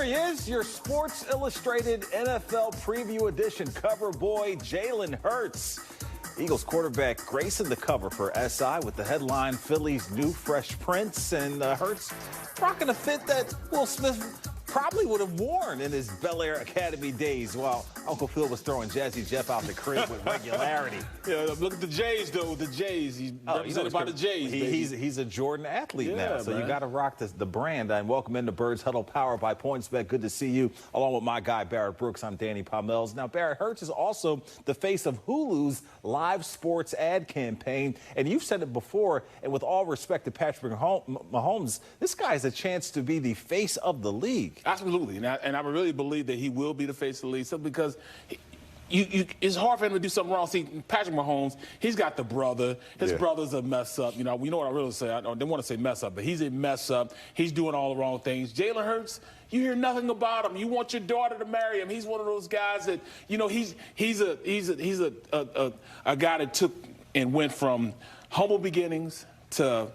Here he is, your Sports Illustrated NFL Preview Edition cover boy, Jalen Hurts. Eagles quarterback gracing the cover for SI with the headline, Phillies' new fresh prince, and Hurts rocking a fit that Will Smith probably would have worn in his Bel Air Academy days while Uncle Phil was throwing Jazzy Jeff out the crib with regularity. Yeah, look at the Jays, though. The Jays. He's represented by the Jays. He's a Jordan athlete now, so man. You got to rock the brand. And welcome into Birds Huddle, powered by PointsBet. Good to see you, along with my guy, Barrett Brooks. I'm Danny Pommells. Now, Barrett, Hurts is also the face of Hulu's live sports ad campaign. And you've said it before, and with all respect to Patrick Mahomes, this guy has a chance to be the face of the league. Absolutely, and I really believe that he will be the face of the league, simply because it's hard for him to do something wrong. See, Patrick Mahomes, he's got the brother. His brother's a mess up. You know what I really say. I didn't want to say mess up, but he's a mess up. He's doing all the wrong things. Jalen Hurts, you hear nothing about him. You want your daughter to marry him. He's one of those guys that, you know, he's a guy that took and went from humble beginnings to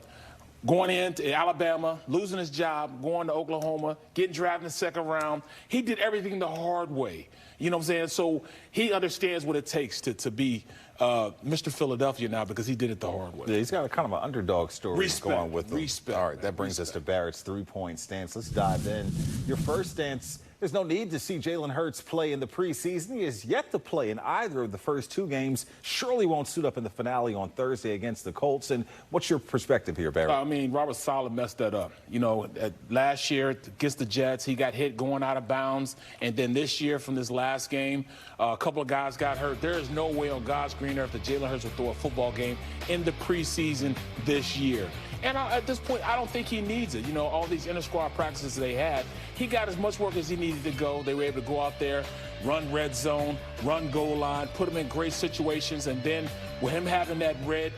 going into Alabama, losing his job, going to Oklahoma, getting drafted in the second round. He did everything the hard way. You know what I'm saying? So he understands what it takes to be Mr. Philadelphia now, because he did it the hard way. Yeah, he's got a kind of an underdog story going with him. Respect. All right, that brings us to Barrett's three-point stance. Let's dive in. Your first stance, there's no need to see Jalen Hurts play in the preseason. He has yet to play in either of the first two games. Surely won't suit up in the finale on Thursday against the Colts. And what's your perspective here, Barrett? I mean, Robert Saleh messed that up. You know, last year against the Jets, he got hit going out of bounds. And then this year from this last game, a couple of guys got hurt. There is no way on God's green earth that Jalen Hurts will throw a football game in the preseason this year. And at this point, I don't think he needs it. You know, all these inter-squad practices they had, he got as much work as he needed to go. They were able to go out there, run red zone, run goal line, put him in great situations. And then with him having that red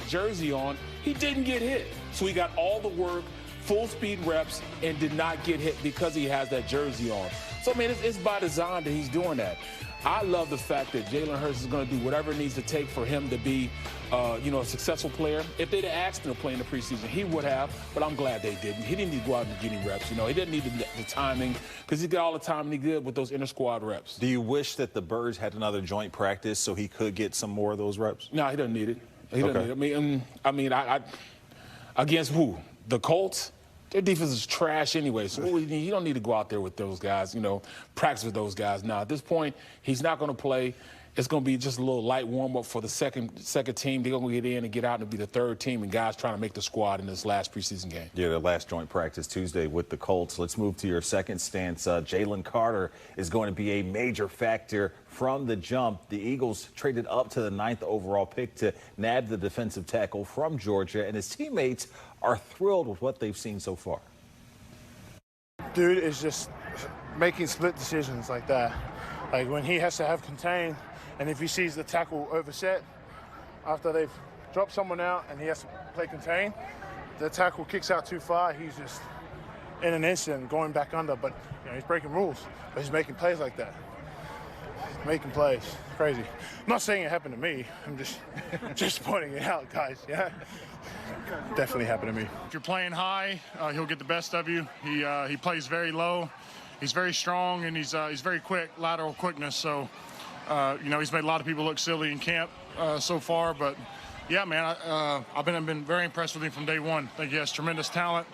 jersey on, he didn't get hit. So he got all the work, full speed reps, and did not get hit because he has that jersey on. So, I mean, it's by design that he's doing that. I love the fact that Jalen Hurts is going to do whatever it needs to take for him to be, a successful player. If they'd have asked him to play in the preseason, he would have, but I'm glad they didn't. He didn't need to go out and get any reps. You know, he didn't need the timing, because he got all the time and he good with those inter-squad reps. Do you wish that the Birds had another joint practice so he could get some more of those reps? No, he doesn't need it. He doesn't need it. I mean, against who? The Colts? Their defense is trash anyway, so you don't need to go out there with those guys, you know, practice with those guys. Now, at this point, he's not going to play. It's going to be just a little light warm-up for the second team. They're going to get in and get out and be the third team, and guys trying to make the squad in this last preseason game. Yeah, the last joint practice Tuesday with the Colts. Let's move to your second stance. Jalen Carter is going to be a major factor from the jump. The Eagles traded up to the 9th overall pick to nab the defensive tackle from Georgia, and his teammates are thrilled with what they've seen so far. Dude is just making split decisions like that. Like when he has to have contain, and if he sees the tackle overset after they've dropped someone out and he has to play contain, the tackle kicks out too far, he's just in an instant going back under. But you know, he's breaking rules, but he's making plays like that. Making plays, crazy. I'm not saying it happened to me. I'm just pointing it out, guys. Yeah, definitely happened to me. If you're playing high, he'll get the best of you. He plays very low. He's very strong, and he's very quick, lateral quickness. So, you know, he's made a lot of people look silly in camp so far. But yeah, man, I've been very impressed with him from day one. I think he has tremendous talent,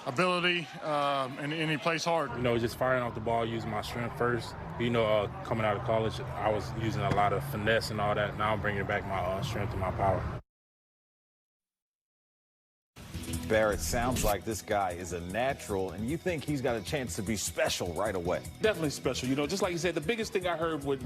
ability, and he plays hard. You know, just firing off the ball, using my strength first. You know, coming out of college, I was using a lot of finesse and all that. Now I'm bringing back my strength and my power. Barrett, sounds like this guy is a natural, and you think he's got a chance to be special right away. Definitely special. You know, just like you said, the biggest thing I heard with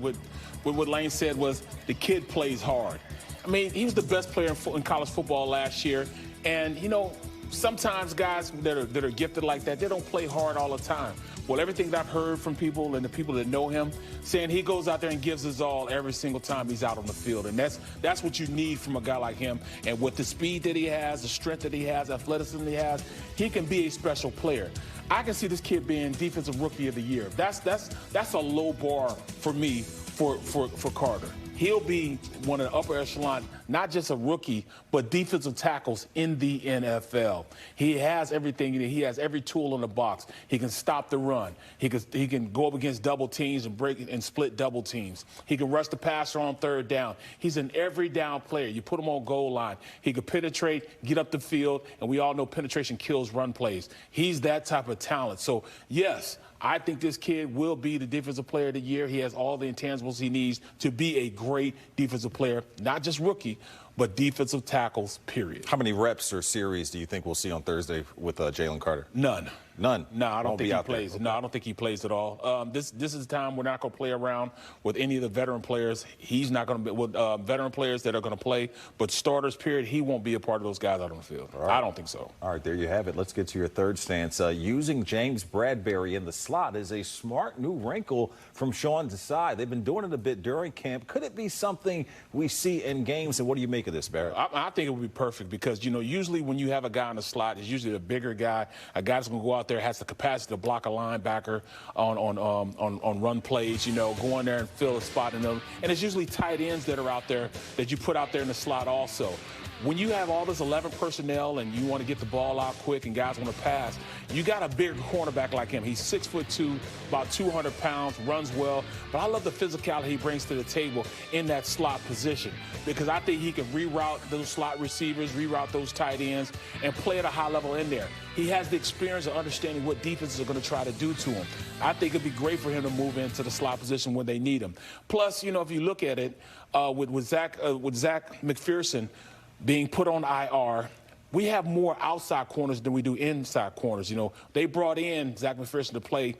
what Lane said was the kid plays hard. I mean, he was the best player in college football last year, and, you know, sometimes guys that are gifted like that, they don't play hard all the time. Well, everything that I've heard from people and the people that know him, saying he goes out there and gives his all every single time he's out on the field. And that's what you need from a guy like him. And with the speed that he has, the strength that he has, athleticism he has, he can be a special player. I can see this kid being Defensive Rookie of the Year. That's a low bar for me for Carter. he'll be one of the upper echelon, not just a rookie, but defensive tackles in the NFL. He has everything. He has every tool in the box. He can stop the run. He can go up against double teams and break and split double teams. He can rush the passer on third down. He's an every down player. You put him on goal line. He can penetrate, get up the field, and we all know penetration kills run plays. He's that type of talent. So, yes, I think this kid will be the defensive player of the year. He has all the intangibles he needs to be a great defensive player, not just rookie, but defensive tackles, period. How many reps or series do you think we'll see on Thursday with Jalen Carter? None. None? No, I don't think he plays. Okay. No, I don't think he plays at all. This is the time we're not going to play around with any of the veteran players. He's not going to be with veteran players that are going to play, but starters, period, he won't be a part of those guys out on the field. Right. I don't think so. All right, there you have it. Let's get to your third stance. Using James Bradberry in the slot is a smart new wrinkle from Sean Desai. They've been doing it a bit during camp. Could it be something we see in games, and what do you make of this, Barrett? I think it would be perfect because, you know, usually when you have a guy in the slot, it's usually a bigger guy, a guy that's going to go out there, has the capacity to block a linebacker on run plays, you know, go in there and fill a spot in them. And it's usually tight ends that are out there that you put out there in the slot also. When you have all this 11 personnel and you want to get the ball out quick and guys want to pass, you got a bigger cornerback like him. He's 6'2", about 200 pounds, runs well. But I love the physicality he brings to the table in that slot position because I think he can reroute those slot receivers, reroute those tight ends, and play at a high level in there. He has the experience of understanding what defenses are going to try to do to him. I think it'd be great for him to move into the slot position when they need him. Plus, you know, if you look at it, with Zach McPherson being put on IR, we have more outside corners than we do inside corners. You know, they brought in Zach McPherson to play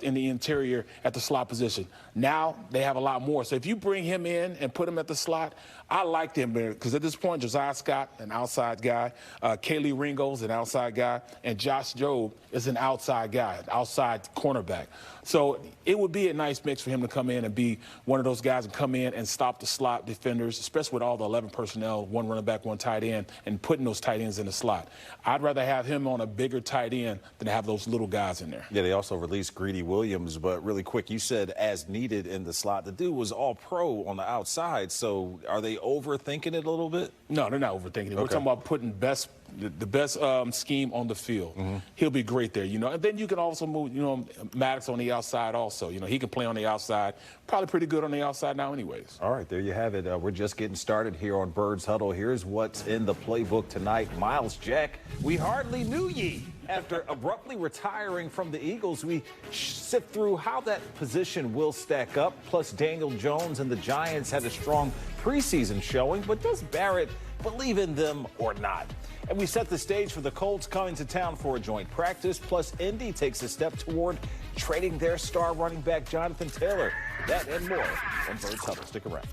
in the interior at the slot position. Now they have a lot more. So if you bring him in and put him at the slot, I like him because at this point, Josiah Scott, an outside guy, Kaylee Ringo's an outside guy, and Josh Jobe is an outside guy, outside cornerback. So it would be a nice mix for him to come in and be one of those guys and come in and stop the slot defenders, especially with all the 11 personnel, one running back, one tight end, and putting those tight ends in the slot. I'd rather have him on a bigger tight end than have those little guys in there. Yeah, they also released Greedy Williams, but really quick, you said as needed in the slot. The dude was all pro on the outside, so are they overthinking it a little bit? No, they're not overthinking it. Okay. We're talking about putting the best scheme on the field. Mm-hmm. He'll be great there, you know. And then you can also move, you know, Maddox on the outside also. You know, he can play on the outside. Probably pretty good on the outside now anyways. All right, there you have it. We're just getting started here on Birds Huddle. Here's what's in the playbook tonight. Miles Jack, we hardly knew ye. After abruptly retiring from the Eagles, we sift through how that position will stack up. Plus, Daniel Jones and the Giants had a strong preseason showing, but does Barrett believe in them or not? And we set the stage for the Colts coming to town for a joint practice. Plus, Indy takes a step toward trading their star running back, Jonathan Taylor. That and more on Birds Huddle. Stick around.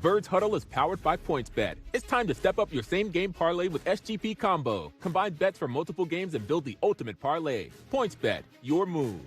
Birds Huddle is powered by PointsBet. It's time to step up your same-game parlay with SGP Combo. Combine bets for multiple games and build the ultimate parlay. PointsBet, your move.